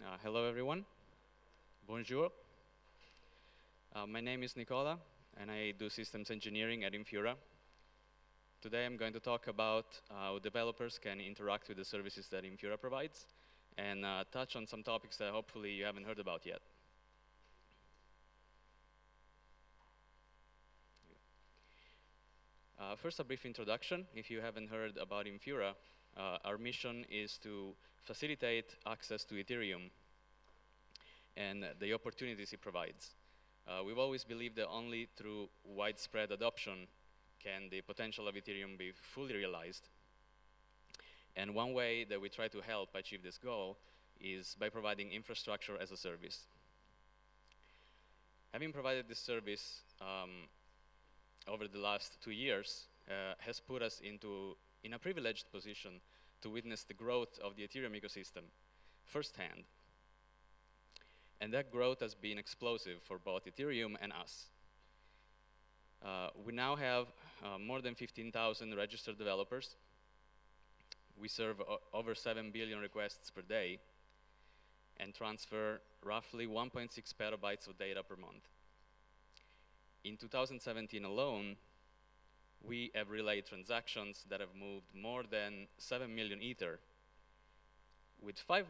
Hello, everyone. Bonjour. My name is Nicola, and I do systems engineering at Infura. Today, I'm going to talk about how developers can interact with the services that Infura provides, and touch on some topics that hopefully you haven't heard about yet. First, a brief introduction. If you haven't heard about Infura, our mission is to facilitate access to Ethereum and the opportunities it provides. We've always believed that only through widespread adoption can the potential of Ethereum be fully realized. And one way that we try to help achieve this goal is by providing infrastructure as a service. Having provided this service over the last 2 years has put us in a privileged position to witness the growth of the Ethereum ecosystem firsthand. And that growth has been explosive for both Ethereum and us. We now have more than 15,000 registered developers. We serve over 7 billion requests per day and transfer roughly 1.6 petabytes of data per month. In 2017 alone, we have relayed transactions that have moved more than 7 million Ether, with 5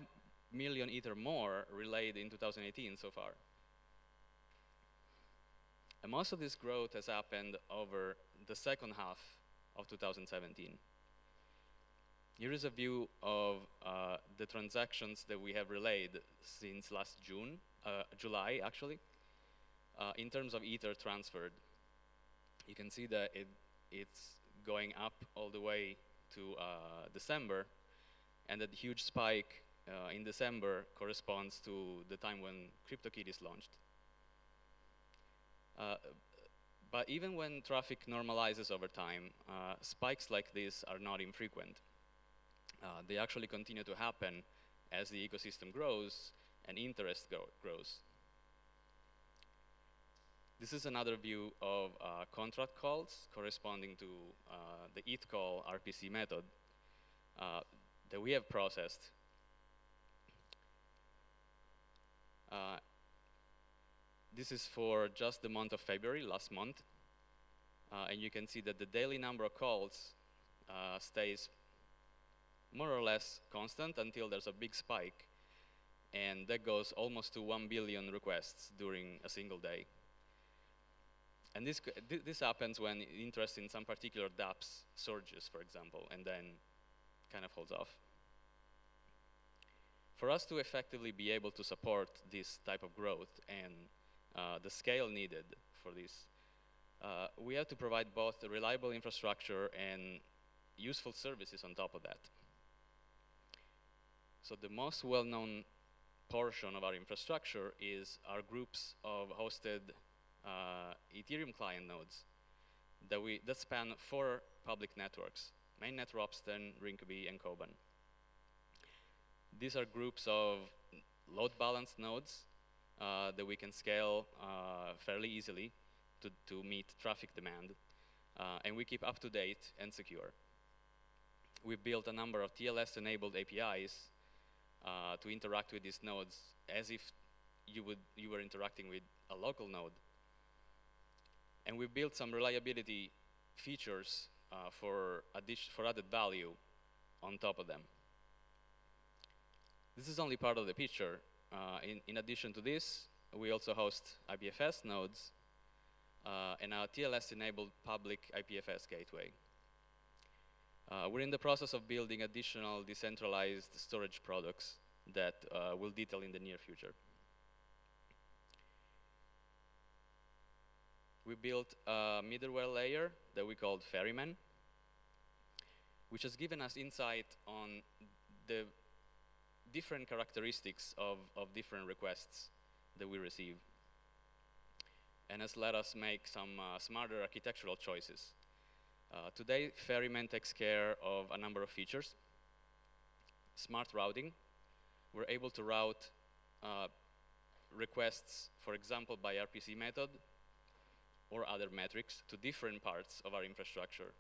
million Ether more relayed in 2018 so far. And most of this growth has happened over the second half of 2017. Here is a view of the transactions that we have relayed since last July actually, in terms of Ether transferred. You can see that it's going up all the way to December, and that huge spike in December corresponds to the time when CryptoKitties launched. But even when traffic normalizes over time, spikes like this are not infrequent. They actually continue to happen as the ecosystem grows and interest grows. This is another view of contract calls corresponding to the ETH call RPC method that we have processed. This is for just the month of February, last month. And you can see that the daily number of calls stays more or less constant until there's a big spike. And that goes almost to 1 billion requests during a single day. And this happens when interest in some particular dApps surges, for example, and then kind of holds off. For us to effectively be able to support this type of growth and the scale needed for this, we have to provide both a reliable infrastructure and useful services on top of that. So the most well-known portion of our infrastructure is our groups of hosted Ethereum client nodes that span 4 public networks: mainnet, Ropsten, Rinkeby, and Koban. These are groups of load balanced nodes that we can scale fairly easily to meet traffic demand, and we keep up to date and secure. We've built a number of TLS-enabled APIs to interact with these nodes as if you were interacting with a local node. And we've built some reliability features for added value on top of them. This is only part of the picture. In addition to this, we also host IPFS nodes and our TLS-enabled public IPFS gateway. We're in the process of building additional decentralized storage products that we'll detail in the near future. We built a middleware layer that we called Ferryman, which has given us insight on the different characteristics of different requests that we receive, and has let us make some smarter architectural choices. Today, Ferryman takes care of a number of features. Smart routing. We're able to route requests, for example, by RPC method or other metrics to different parts of our infrastructure.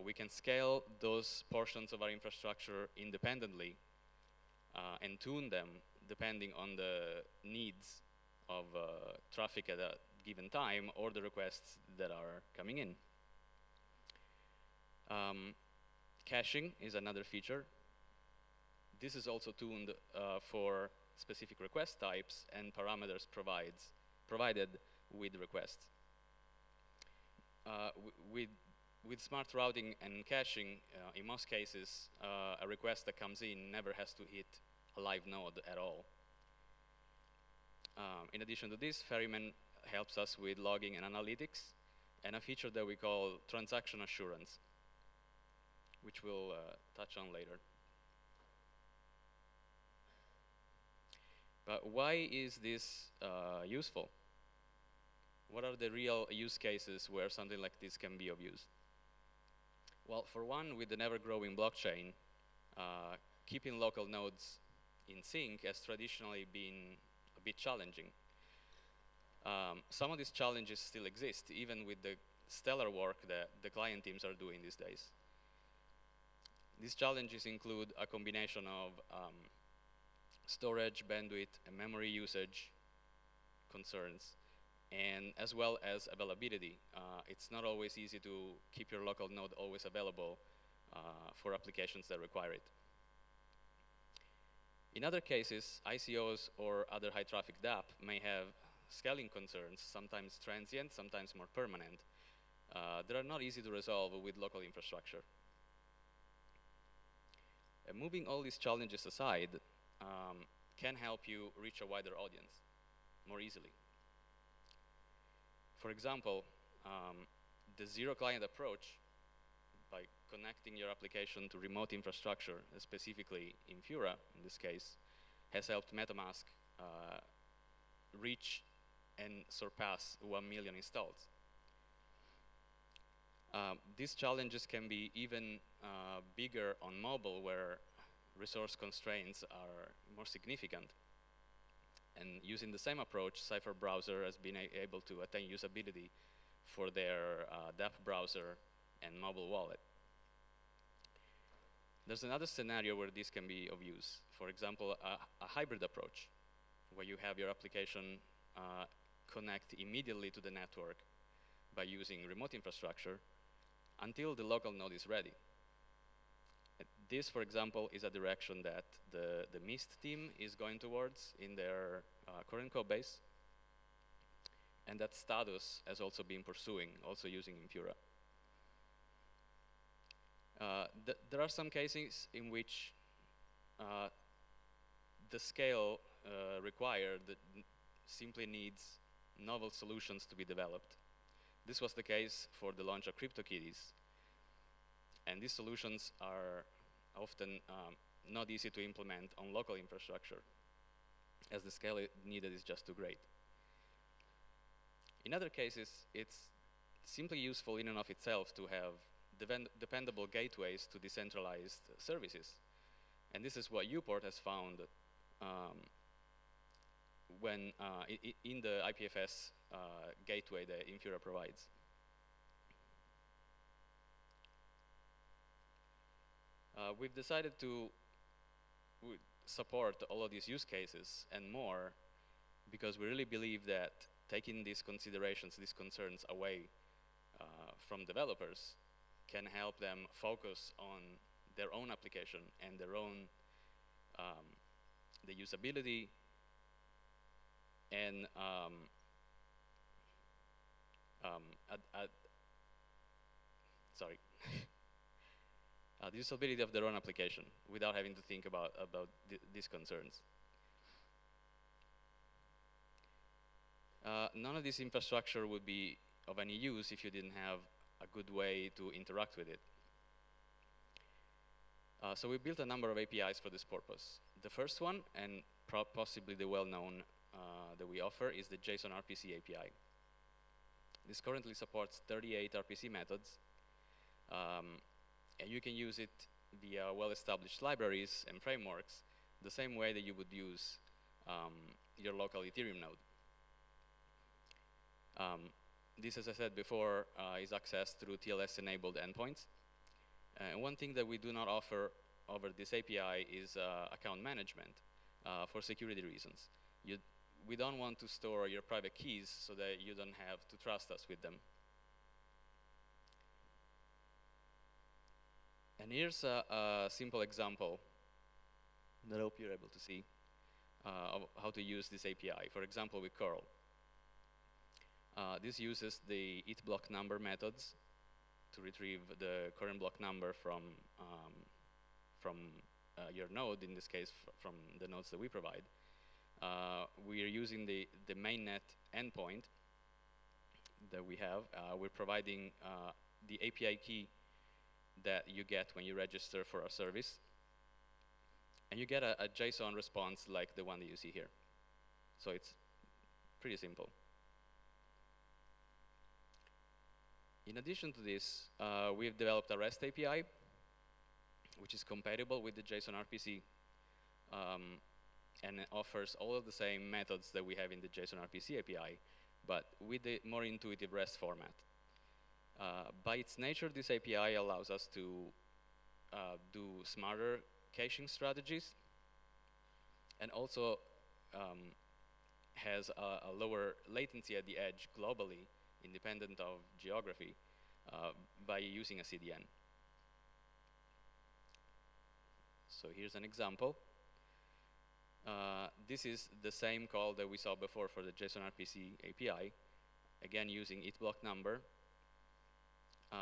We can scale those portions of our infrastructure independently and tune them depending on the needs of traffic at a given time or the requests that are coming in. Caching is another feature. This is also tuned for specific request types and parameters provided with requests. With smart routing and caching, in most cases, a request that comes in never has to hit a live node at all. In addition to this, Ferryman helps us with logging and analytics, and a feature that we call transaction assurance, which we'll touch on later. But why is this useful? What are the real use cases where something like this can be of use? Well, for one, with an ever-growing blockchain, keeping local nodes in sync has traditionally been a bit challenging. Some of these challenges still exist, even with the stellar work that the client teams are doing these days. These challenges include a combination of storage, bandwidth, and memory usage concerns, and as well as availability. It's not always easy to keep your local node always available for applications that require it. In other cases, ICOs or other high traffic DApp may have scaling concerns, sometimes transient, sometimes more permanent, that are not easy to resolve with local infrastructure. Moving all these challenges aside can help you reach a wider audience more easily. For example, the zero client approach, by connecting your application to remote infrastructure, specifically Infura in this case, has helped MetaMask reach and surpass 1 million installs. These challenges can be even bigger on mobile, where resource constraints are more significant. And using the same approach, Cypher browser has been able to attain usability for their DApp browser and mobile wallet. There's another scenario where this can be of use. For example, a hybrid approach, where you have your application connect immediately to the network by using remote infrastructure until the local node is ready. This, for example, is a direction that the Mist team is going towards in their current code base, and that Status has also been pursuing, also using Infura. There are some cases in which the scale required simply needs novel solutions to be developed. This was the case for the launch of CryptoKitties, and these solutions are often not easy to implement on local infrastructure, as the scale needed is just too great. In other cases, it's simply useful in and of itself to have dependable gateways to decentralized services. And this is what Uport has found when in the IPFS gateway that Infura provides. We've decided to support all of these use cases and more because we really believe that taking these considerations, these concerns away from developers can help them focus on their own application and their own the usability and the usability of their own application without having to think about these concerns. None of this infrastructure would be of any use if you didn't have a good way to interact with it. So we built a number of APIs for this purpose. The first one, and possibly the well-known that we offer, is the JSON RPC API. This currently supports 38 RPC methods, and you can use it via well-established libraries and frameworks the same way that you would use your local Ethereum node. This, as I said before, is accessed through TLS-enabled endpoints. And one thing that we do not offer over this API is account management. for security reasons. We don't want to store your private keys so that you don't have to trust us with them. And here's a simple example that I hope you're able to see of how to use this API. For example, with curl. This uses the itBlockNumber methods to retrieve the current block number from your node, in this case from the nodes that we provide. We are using the mainnet endpoint that we have. We're providing the API key that you get when you register for our service. And you get a JSON response like the one that you see here. So it's pretty simple. In addition to this, we've developed a REST API, which is compatible with the JSON RPC, and it offers all of the same methods that we have in the JSON RPC API, but with the more intuitive REST format. By its nature, this API allows us to do smarter caching strategies, and also has a lower latency at the edge globally, independent of geography, by using a CDN. So here's an example. This is the same call that we saw before for the JSON RPC API, again using itBlockNumber,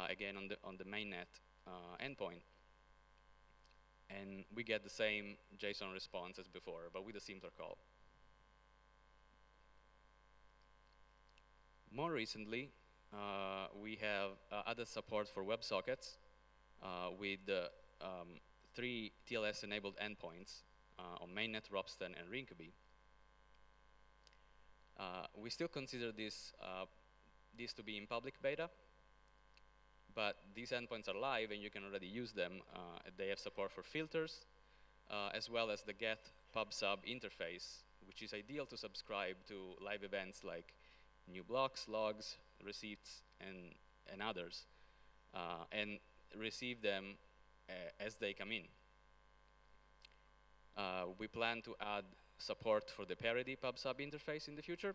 again on the mainnet endpoint. And we get the same JSON response as before, but with a simpler call. More recently, we have added support for WebSockets with 3 TLS-enabled endpoints on mainnet, Ropsten, and Rinkeby. We still consider this to be in public beta, but these endpoints are live and you can already use them. They have support for filters, as well as the get pub/sub interface, which is ideal to subscribe to live events like new blocks, logs, receipts, and others, and receive them as they come in. We plan to add support for the parity pub/sub interface in the future,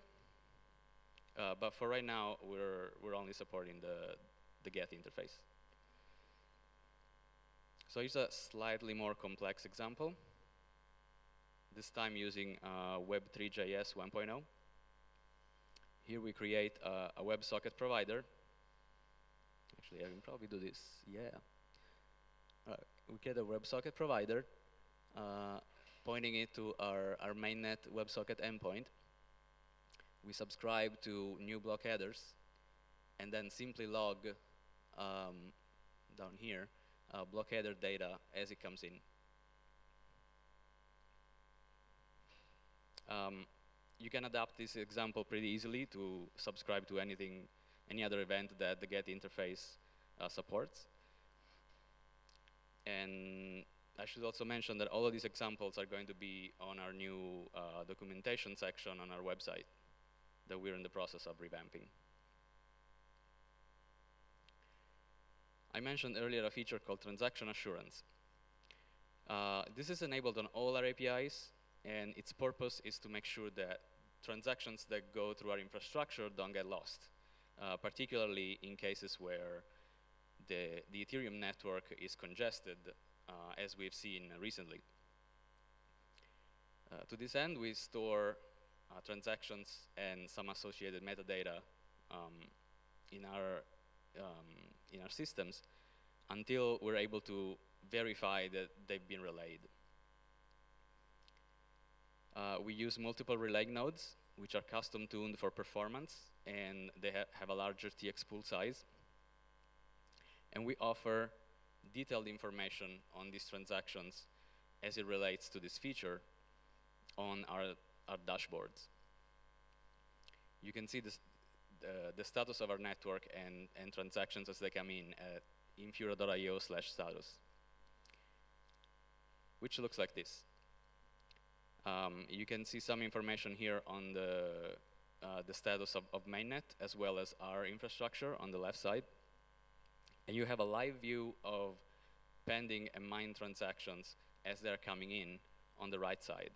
but for right now, we're only supporting the get interface. So here's a slightly more complex example, this time using Web3.js 1.0. Here we create a WebSocket provider. Actually, I can probably do this, yeah. We create a WebSocket provider, pointing it to our mainnet WebSocket endpoint. We subscribe to new block headers, and then simply log down here block header data as it comes in. You can adapt this example pretty easily to subscribe to any other event that the get interface supports. And I should also mention that all of these examples are going to be on our new documentation section on our website that we're in the process of revamping. I mentioned earlier a feature called transaction assurance. This is enabled on all our APIs, and its purpose is to make sure that transactions that go through our infrastructure don't get lost, particularly in cases where the Ethereum network is congested, as we've seen recently. To this end, we store transactions and some associated metadata in our systems until we're able to verify that they've been relayed. We use multiple relay nodes, which are custom tuned for performance, and they have a larger TX pool size. And we offer detailed information on these transactions as it relates to this feature on our dashboards. You can see the status of our network and transactions as they come in at infura.io/status, which looks like this. You can see some information here on the status of mainnet, as well as our infrastructure on the left side. And you have a live view of pending and mined transactions as they're coming in on the right side.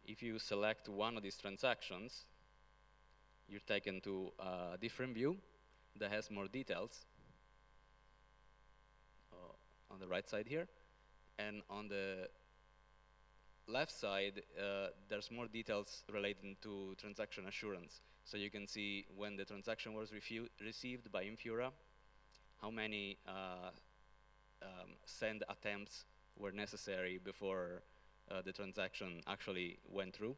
If you select one of these transactions, you're taken to a different view that has more details on the right side here. And on the left side, there's more details relating to transaction assurance. So you can see when the transaction was received by Infura, how many send attempts were necessary before the transaction actually went through.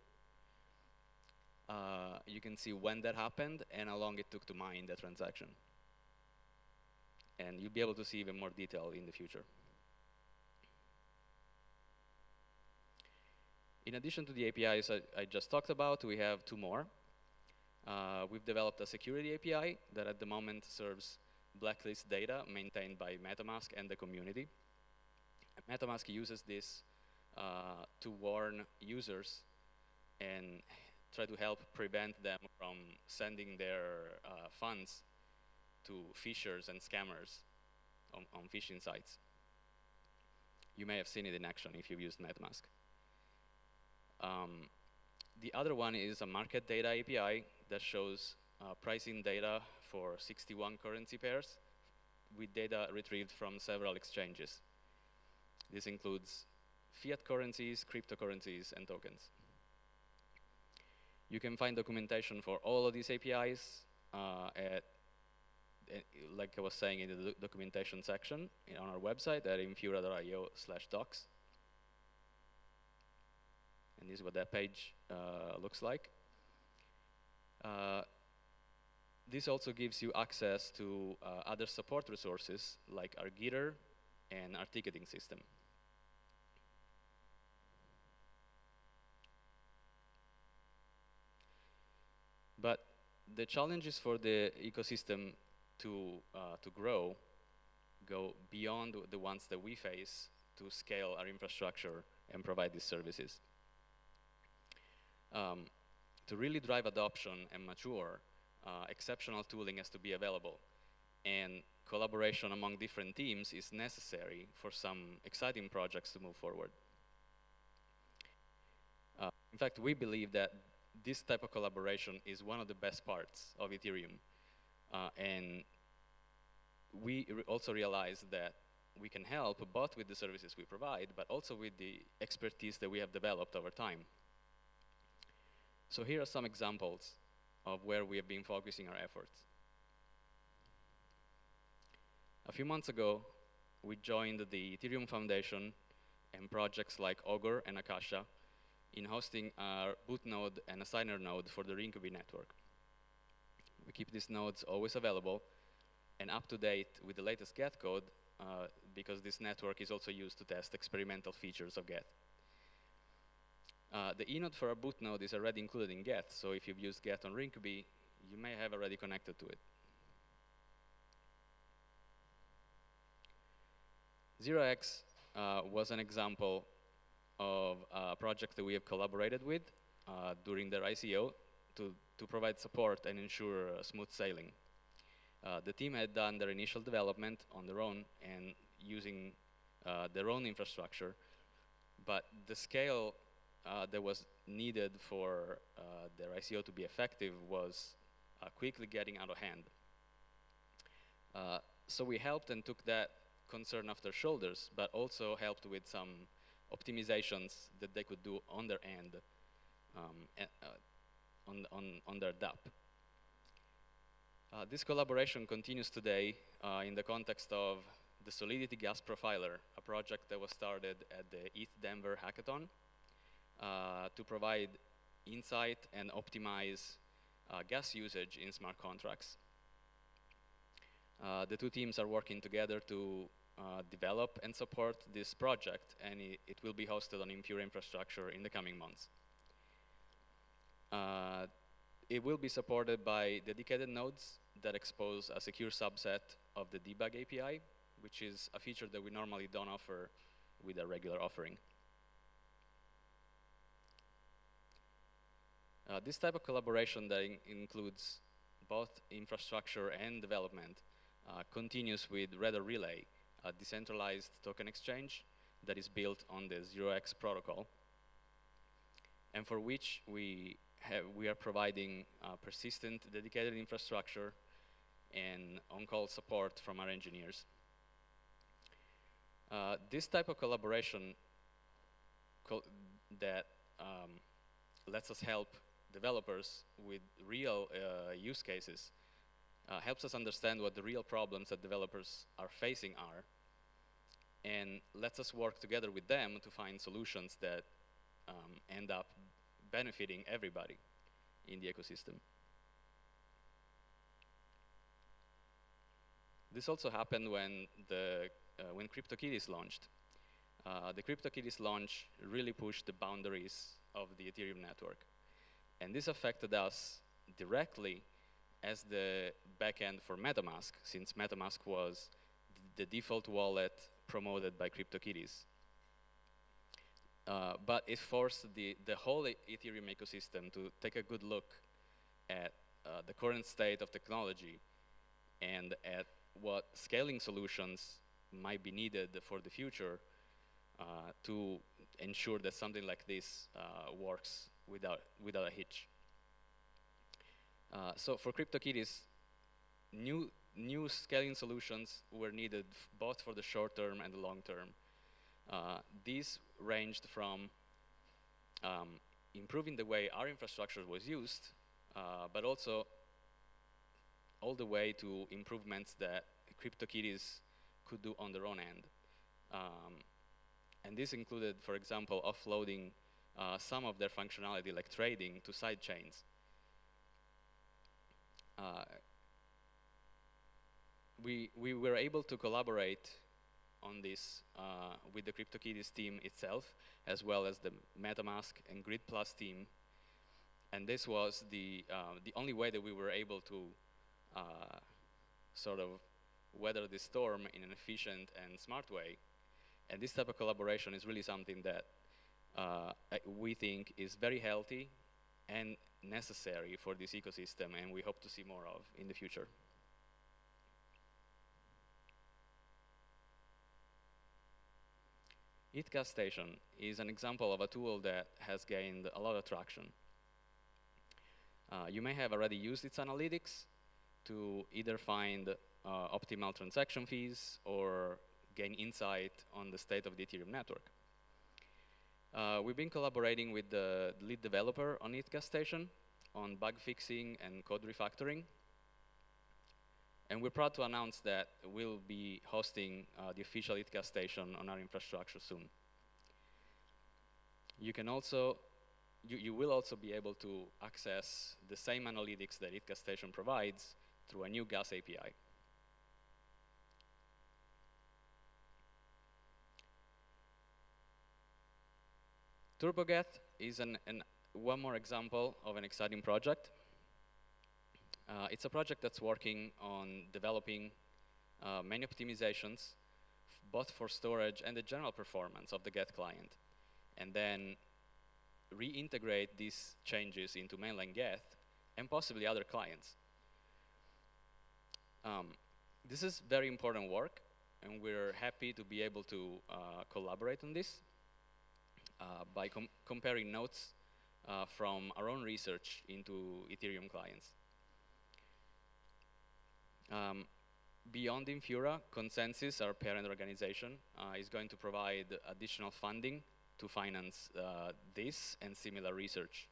You can see when that happened and how long it took to mine the transaction. And you'll be able to see even more detail in the future. In addition to the APIs I just talked about, we have two more. We've developed a security API that at the moment serves blacklist data maintained by MetaMask and the community. MetaMask uses this to warn users and try to help prevent them from sending their funds to phishers and scammers on phishing sites. You may have seen it in action if you've used MetaMask. The other one is a market data API that shows pricing data for 61 currency pairs with data retrieved from several exchanges. This includes fiat currencies, cryptocurrencies, and tokens. You can find documentation for all of these APIs like I was saying, in the documentation section on our website at infura.io/docs. And this is what that page looks like. This also gives you access to other support resources like our Gitter and our ticketing system. But the challenges for the ecosystem to grow go beyond the ones that we face to scale our infrastructure and provide these services. To really drive adoption and mature, exceptional tooling has to be available, and collaboration among different teams is necessary for some exciting projects to move forward. In fact, we believe that this type of collaboration is one of the best parts of Ethereum, and we also realize that we can help both with the services we provide, but also with the expertise that we have developed over time. So here are some examples of where we have been focusing our efforts. A few months ago, we joined the Ethereum Foundation and projects like Augur and Akasha in hosting our boot node and a signer node for the Rinkeby network. We keep these nodes always available and up to date with the latest Get code because this network is also used to test experimental features of Get. The enode for our boot node is already included in Get, so if you've used Get on Rinkeby, you may have already connected to it. 0x was an example of a project that we have collaborated with during their ICO to provide support and ensure smooth sailing. The team had done their initial development on their own and using their own infrastructure, but the scale that was needed for their ICO to be effective was quickly getting out of hand. So we helped and took that concern off their shoulders, but also helped with some optimizations that they could do on their end on their DApp. This collaboration continues today in the context of the Solidity Gas Profiler, a project that was started at the ETH Denver Hackathon to provide insight and optimize gas usage in smart contracts. The two teams are working together to develop and support this project, and it will be hosted on Infura infrastructure in the coming months. It will be supported by dedicated nodes that expose a secure subset of the debug API, which is a feature that we normally don't offer with a regular offering. This type of collaboration that includes both infrastructure and development continues with Redder Relay, a decentralized token exchange that is built on the 0x protocol. and for which we are providing persistent, dedicated infrastructure and on-call support from our engineers. This type of collaboration that lets us help developers with real use cases helps us understand what the real problems that developers are facing are, and lets us work together with them to find solutions that end up benefiting everybody in the ecosystem. This also happened when when CryptoKitties launched. The CryptoKitties launch really pushed the boundaries of the Ethereum network. And this affected us directly as the backend for MetaMask, since MetaMask was the default wallet promoted by CryptoKitties. But it forced the whole Ethereum ecosystem to take a good look at the current state of technology and at what scaling solutions might be needed for the future to ensure that something like this works without a hitch. So for CryptoKitties, new scaling solutions were needed both for the short term and the long term. These ranged from improving the way our infrastructure was used, but also all the way to improvements that CryptoKitties could do on their own end. And this included, for example, offloading some of their functionality, like trading, to side chains. We were able to collaborate on this with the CryptoKitties team itself, as well as the MetaMask and Grid Plus team. And this was the only way that we were able to sort of weather this storm in an efficient and smart way. And this type of collaboration is really something that we think is very healthy and necessary for this ecosystem, and we hope to see more of in the future. Itcast Station is an example of a tool that has gained a lot of traction. You may have already used its analytics to either find optimal transaction fees or gain insight on the state of the Ethereum network. We've been collaborating with the lead developer on Itcast Station on bug fixing and code refactoring. And we're proud to announce that we'll be hosting the official Itcast Station on our infrastructure soon. You can also, you will also be able to access the same analytics that Itcast Station provides through a new GAS API. TurboGet is one more example of an exciting project. It's a project that's working on developing many optimizations, both for storage and the general performance of the Get client, and then reintegrate these changes into mainline Get and possibly other clients. This is very important work, and we're happy to be able to collaborate on this by comparing notes from our own research into Ethereum clients. Beyond Infura, Consensus, our parent organization, is going to provide additional funding to finance this and similar research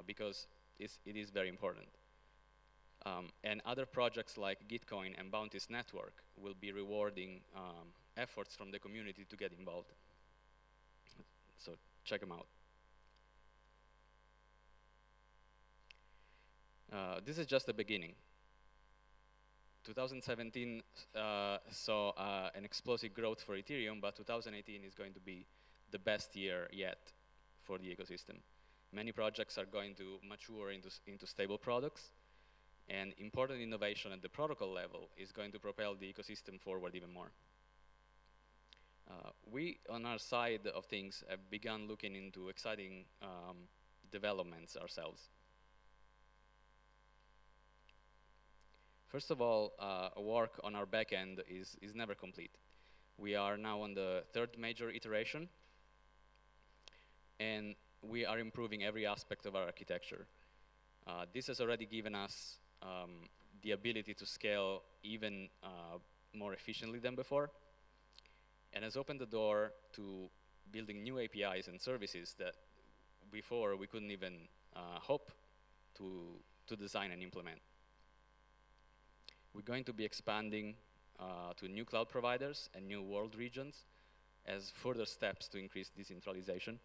because it is very important. And other projects like Gitcoin and Bounty's Network will be rewarding efforts from the community to get involved. So check them out. This is just the beginning. 2017 saw an explosive growth for Ethereum, but 2018 is going to be the best year yet for the ecosystem. Many projects are going to mature into stable products, and important innovation at the protocol level is going to propel the ecosystem forward even more. We, on our side of things, have begun looking into exciting developments ourselves. First of all, work on our backend is never complete. We are now on the third major iteration, and we are improving every aspect of our architecture. This has already given us the ability to scale even more efficiently than before, and has opened the door to building new APIs and services that before we couldn't even hope to design and implement. We're going to be expanding to new cloud providers and new world regions as further steps to increase decentralization.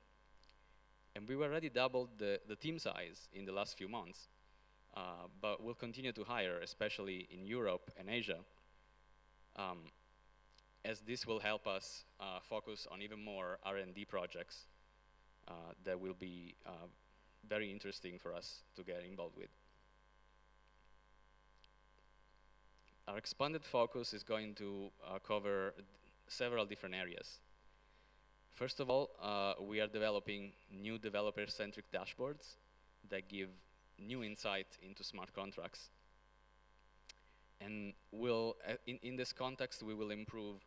And we've already doubled the team size in the last few months, but we'll continue to hire, especially in Europe and Asia, as this will help us focus on even more R&D projects that will be very interesting for us to get involved with. Our expanded focus is going to cover several different areas. First of all, we are developing new developer-centric dashboards that give new insight into smart contracts. And in this context, we will improve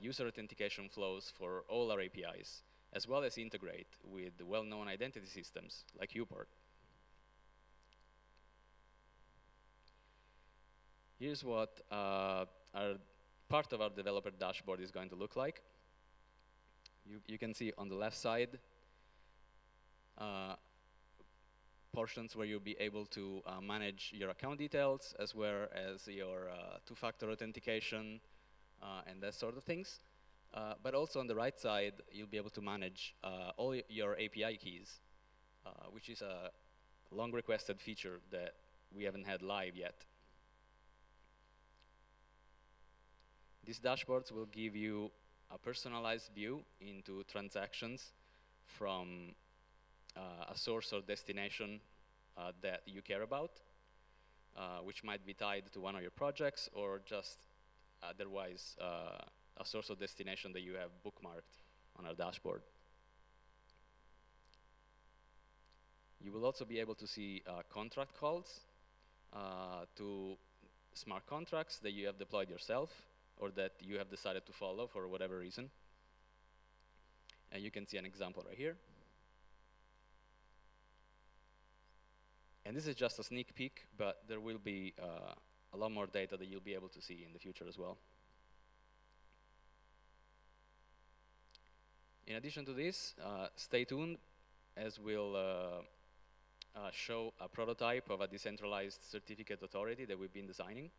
user authentication flows for all our APIs, as well as integrate with well-known identity systems like UPort. Here's what part of our developer dashboard is going to look like. You can see on the left side portions where you'll be able to manage your account details as well as your two-factor authentication and that sort of things. But also on the right side, you'll be able to manage all your API keys, which is a long requested feature that we haven't had live yet. These dashboards will give you a personalized view into transactions from a source or destination that you care about, which might be tied to one of your projects or just otherwise a source or destination that you have bookmarked on our dashboard. You will also be able to see contract calls to smart contracts that you have deployed yourself or that you have decided to follow for whatever reason. And you can see an example right here. And this is just a sneak peek, but there will be a lot more data that you'll be able to see in the future as well. In addition to this, stay tuned as we'll show a prototype of a decentralized certificate authority that we've been designing.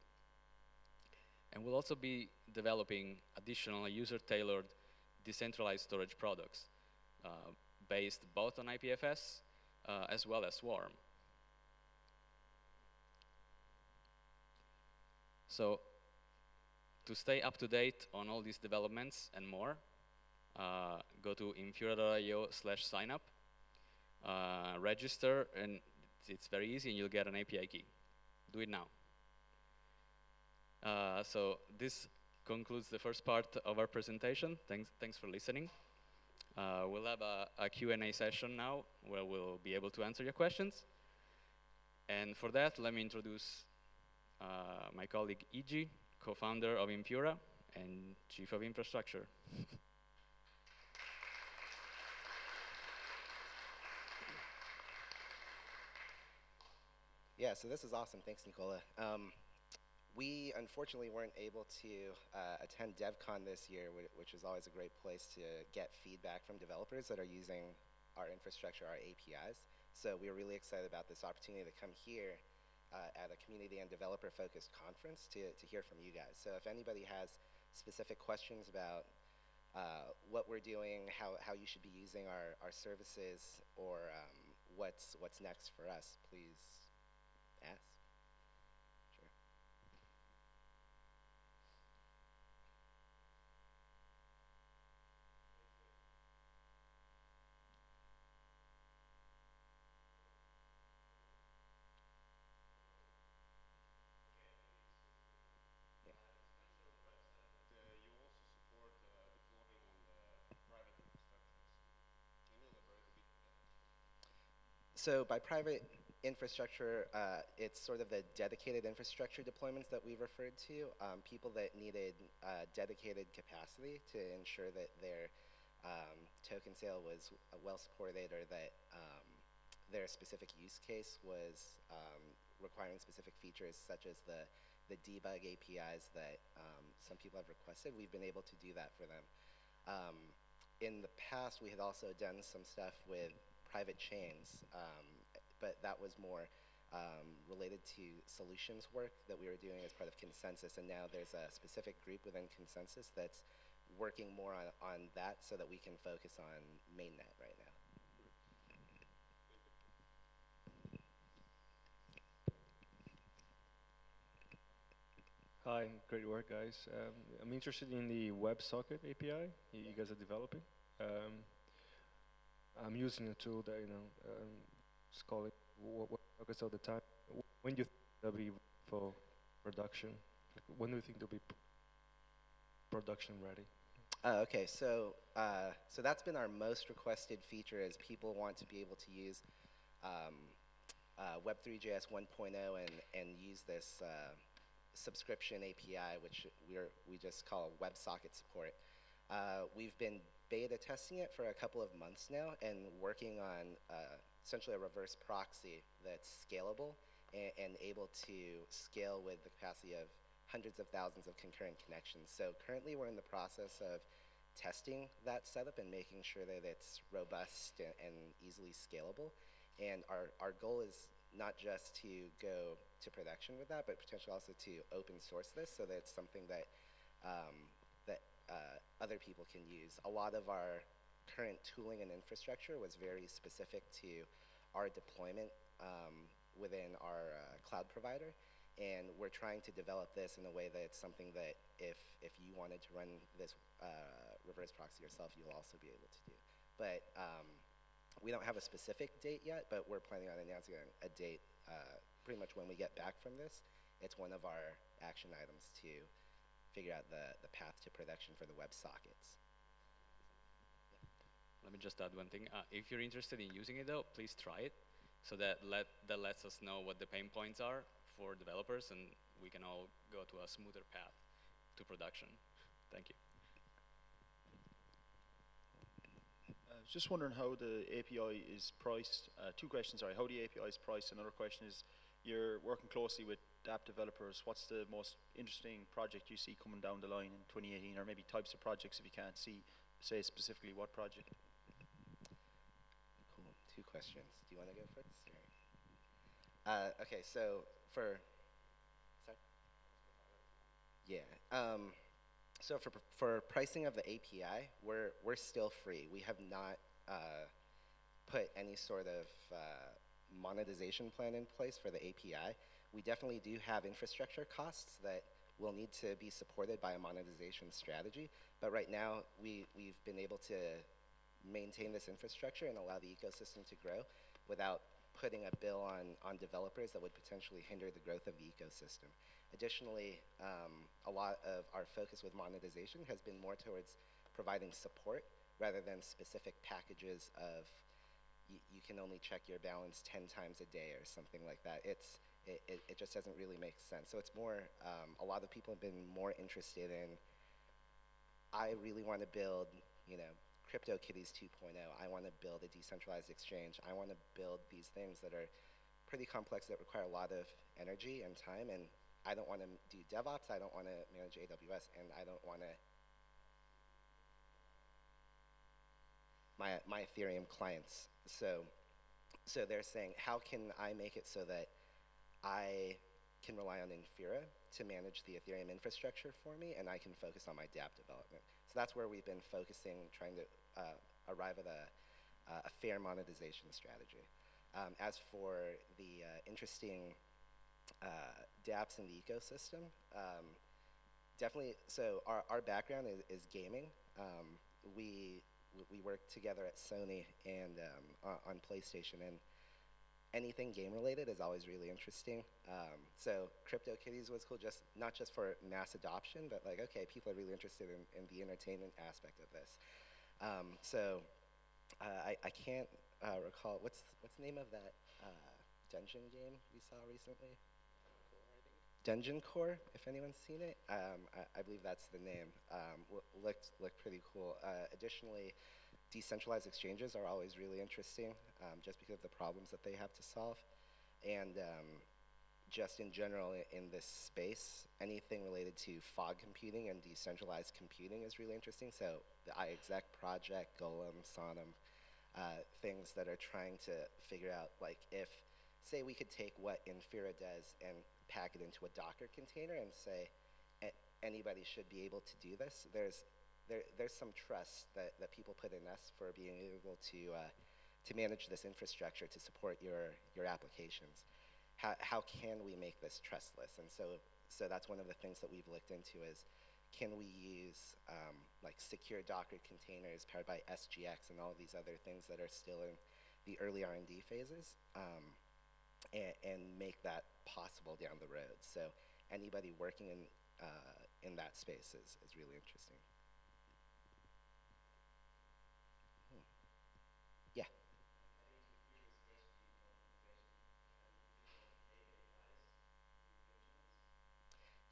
And we'll also be developing additional user-tailored decentralized storage products based both on IPFS as well as Swarm. So to stay up to date on all these developments and more, go to infura.io/signup, register, and it's very easy, and you'll get an API key. Do it now. So this concludes the first part of our presentation. Thanks for listening. We'll have a Q&A session now where we'll be able to answer your questions. And for that, let me introduce my colleague Iji, co-founder of Infura and chief of infrastructure. Yeah, so this is awesome. Thanks, Nicola. We unfortunately weren't able to attend DevCon this year, which is always a great place to get feedback from developers that are using our infrastructure, our APIs. So we were really excited about this opportunity to come here at a community and developer-focused conference to hear from you guys. So if anybody has specific questions about what we're doing, how you should be using our services, or what's next for us, please ask. Sure. So by private infrastructure, it's sort of the dedicated infrastructure deployments that we've referred to, people that needed dedicated capacity to ensure that their token sale was well supported, or that their specific use case was requiring specific features such as the debug APIs that some people have requested. We've been able to do that for them. In the past, we had also done some stuff with private chains, but that was more related to solutions work that we were doing as part of Consensus, and now there's a specific group within Consensus that's working more on that so that we can focus on mainnet right now. Hi, great work, guys. I'm interested in the WebSocket API you guys are developing. I'm using a tool that, it's called WebSockets all the time. When do you think that'll be for production? When do you think they'll be production ready? Okay, so that's been our most requested feature, is people want to be able to use Web3.js 1.0 and use this subscription API, which we just call WebSocket support. We've been beta testing it for a couple of months now and working on essentially a reverse proxy that's scalable and able to scale with the capacity of hundreds of thousands of concurrent connections. So currently we're in the process of testing that setup and making sure that it's robust and easily scalable. And our goal is not just to go to production with that, but potentially also to open source this so that it's something that other people can use. A lot of our current tooling and infrastructure was very specific to our deployment within our cloud provider, and we're trying to develop this in a way that it's something that if you wanted to run this reverse proxy yourself, you'll also be able to do. But we don't have a specific date yet, but we're planning on announcing a date pretty much when we get back from this. It's one of our action items to figure out the path to production for the WebSockets. Let me just add one thing. If you're interested in using it, though, please try it. So that lets us know what the pain points are for developers, and we can all go to a smoother path to production. Thank you. I was just wondering how the API is priced. Two questions, sorry. How the API is priced. Another question is, you're working closely with app developers. What's the most interesting project you see coming down the line in 2018, or maybe types of projects if you can't say specifically what project? Cool. Two questions. Do you want to go first? Okay, so sorry? Yeah. So for pricing of the API, we're still free. We have not put any sort of monetization plan in place for the API. We definitely do have infrastructure costs that will need to be supported by a monetization strategy. But right now, we've been able to maintain this infrastructure and allow the ecosystem to grow without putting a bill on developers that would potentially hinder the growth of the ecosystem. Additionally, a lot of our focus with monetization has been more towards providing support rather than specific packages of you can only check your balance 10 times a day or something like that. It just doesn't really make sense. So it's more, a lot of people have been more interested in, I really want to build, CryptoKitties 2.0. I want to build a decentralized exchange. I want to build these things that are pretty complex that require a lot of energy and time, and I don't want to do DevOps, I don't want to manage AWS, and I don't want to my Ethereum clients. So they're saying, how can I make it so that I can rely on Infura to manage the Ethereum infrastructure for me, and I can focus on my dApp development. So that's where we've been focusing, trying to arrive at a fair monetization strategy. As for the interesting dApps in the ecosystem, definitely, so our background is gaming. We work together at Sony and on PlayStation, and anything game related is always really interesting. So CryptoKitties was cool, not just for mass adoption, but like, okay, people are really interested in the entertainment aspect of this. I can't recall, what's the name of that dungeon game we saw recently? Dungeon Core, if anyone's seen it. I believe that's the name. Looked pretty cool. Additionally, decentralized exchanges are always really interesting, just because of the problems that they have to solve. And just in general in this space, anything related to fog computing and decentralized computing is really interesting. So the iExec project, Golem, Sonum, things that are trying to figure out, like, if, say we could take what Infura does and pack it into a Docker container and say anybody should be able to do this. There's some trust that people put in us for being able to manage this infrastructure to support your applications. How can we make this trustless? And so that's one of the things that we've looked into is, can we use like secure Docker containers powered by SGX and all of these other things that are still in the early R&D phases, and make that possible down the road. So anybody working in that space is really interesting.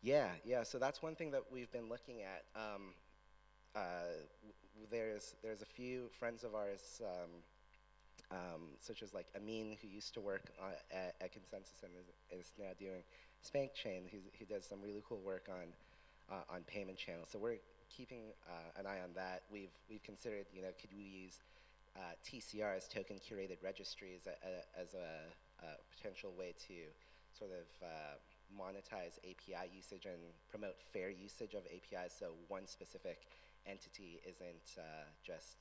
Yeah. Yeah. So that's one thing that we've been looking at. There's a few friends of ours, such as like Amin, who used to work at Consensus and is now doing Spank Chain. He does some really cool work on payment channels. So we're keeping an eye on that. We've considered, could we use TCR as token curated registries as a potential way to sort of monetize API usage and promote fair usage of APIs, so one specific entity isn't just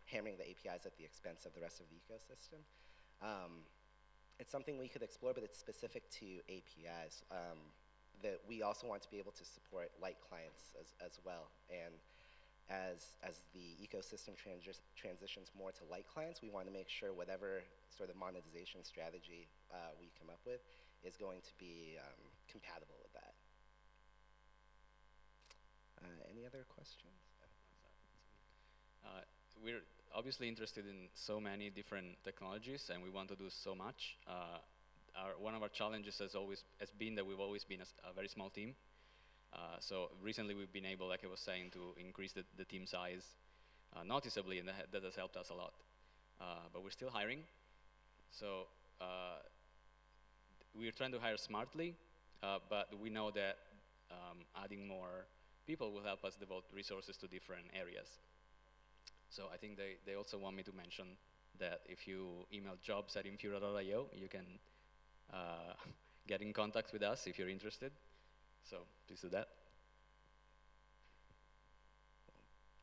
hammering the APIs at the expense of the rest of the ecosystem. It's something we could explore, but it's specific to APIs. That we also want to be able to support light clients as well. And as the ecosystem transitions more to light clients, we want to make sure whatever sort of monetization strategy we come up with is going to be compatible with that. Any other questions? We're obviously interested in so many different technologies, and we want to do so much. One of our challenges has been that we've always been a very small team. So recently we've been able, like I was saying, to increase the team size noticeably, and that has helped us a lot. But we're still hiring. So we're trying to hire smartly, but we know that adding more people will help us devote resources to different areas. So I think they also want me to mention that if you email jobs@infura.io, you can get in contact with us if you're interested. So please do that.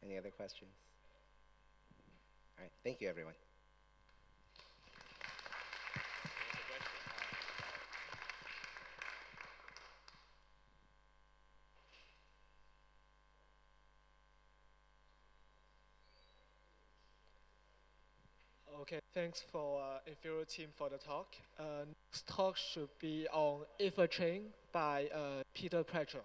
Any other questions? All right, thank you, everyone. Okay, thanks for Infura team for the talk. Next talk should be on Ether Chain by Peter Precher.